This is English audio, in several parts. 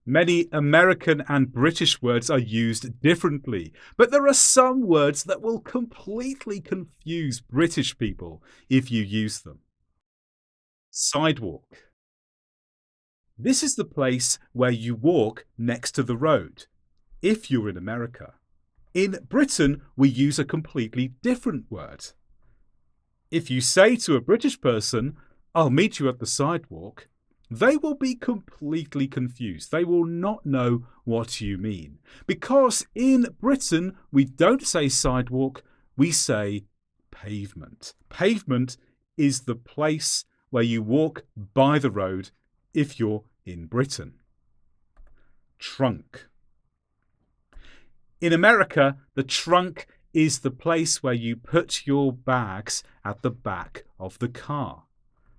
Many American and British words are used differently, but there are some words that will completely confuse British people if you use them. Sidewalk. This is the place where you walk next to the road, if you're in America. In Britain, we use a completely different word. If you say to a British person, "I'll meet you at the sidewalk," they will be completely confused. They will not know what you mean. Because in Britain, we don't say sidewalk, we say pavement. Pavement is the place where you walk by the road if you're in Britain. Trunk. In America, the trunk is the place where you put your bags at the back of the car.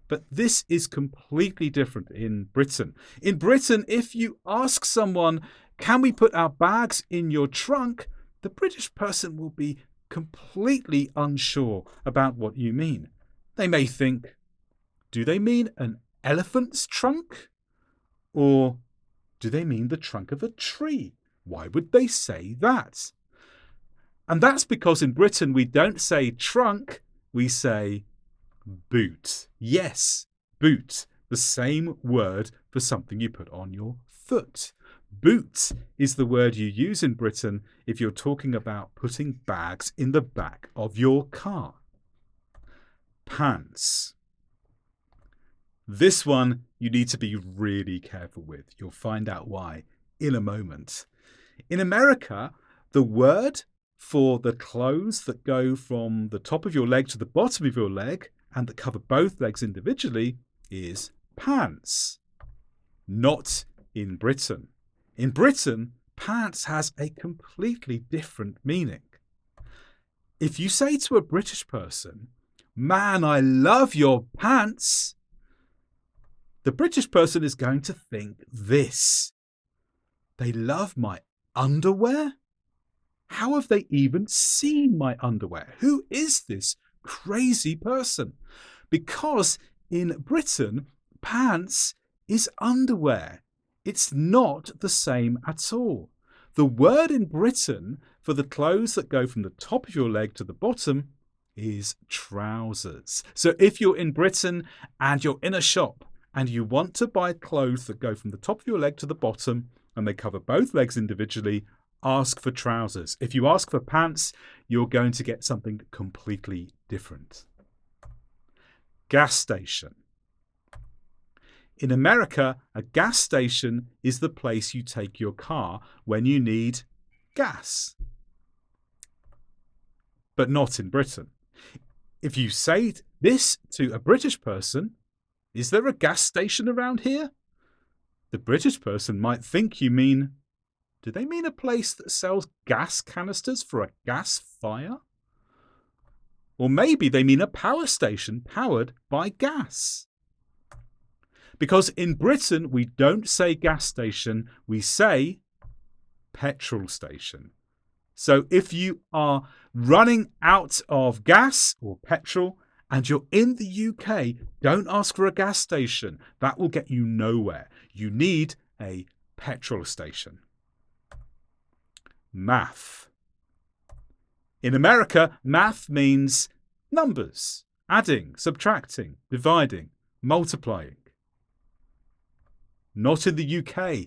But this is completely different in Britain. In Britain, if you ask someone, "Can we put our bags in your trunk?" the British person will be completely unsure about what you mean. They may think, do they mean an elephant's trunk? Or do they mean the trunk of a tree? Why would they say that? And that's because in Britain we don't say trunk, we say boot. Yes, boot, the same word for something you put on your foot. Boot is the word you use in Britain if you're talking about putting bags in the back of your car. Pants. This one you need to be really careful with. You'll find out why in a moment. In America, the word for the clothes that go from the top of your leg to the bottom of your leg and that cover both legs individually is pants. Not in Britain. In Britain, pants has a completely different meaning. If you say to a British person, "Man, I love your pants," the British person is going to think this. They love my underwear? How have they even seen my underwear? Who is this crazy person? Because in Britain, pants is underwear. It's not the same at all. The word in Britain for the clothes that go from the top of your leg to the bottom is trousers. So if you're in Britain and you're in a shop and you want to buy clothes that go from the top of your leg to the bottom and they cover both legs individually, ask for trousers. If you ask for pants, you're going to get something completely different. Gas station. In America, a gas station is the place you take your car when you need gas. But not in Britain. If you say this to a British person, "Is there a gas station around here?" the British person might think you mean, do they mean a place that sells gas canisters for a gas fire? Or maybe they mean a power station powered by gas. Because in Britain, we don't say gas station, we say petrol station. So if you are running out of gas or petrol and you're in the UK, don't ask for a gas station. That will get you nowhere. You need a petrol station. Math. In America, math means numbers, adding, subtracting, dividing, multiplying. Not in the UK.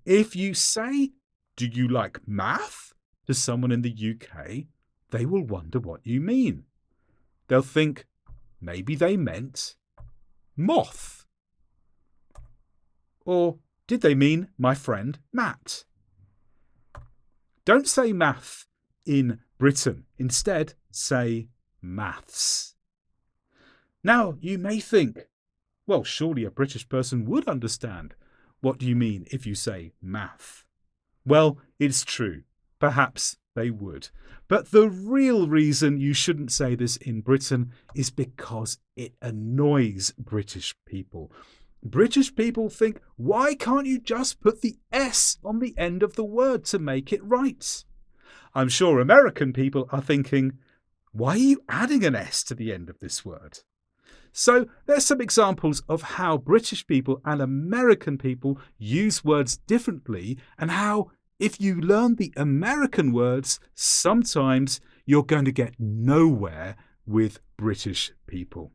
If you say, "Do you like math?" to someone in the UK, they will wonder what you mean. They'll think maybe they meant moth. Or did they mean my friend Matt? Don't say math in Britain. Instead, say maths. Now, you may think, well, surely a British person would understand. What do you mean if you say math? Well, it's true. Perhaps they would. But the real reason you shouldn't say this in Britain is because it annoys British people. British people think, why can't you just put the S on the end of the word to make it right? I'm sure American people are thinking, why are you adding an S to the end of this word? So there's some examples of how British people and American people use words differently, and how if you learn the American words, sometimes you're going to get nowhere with British people.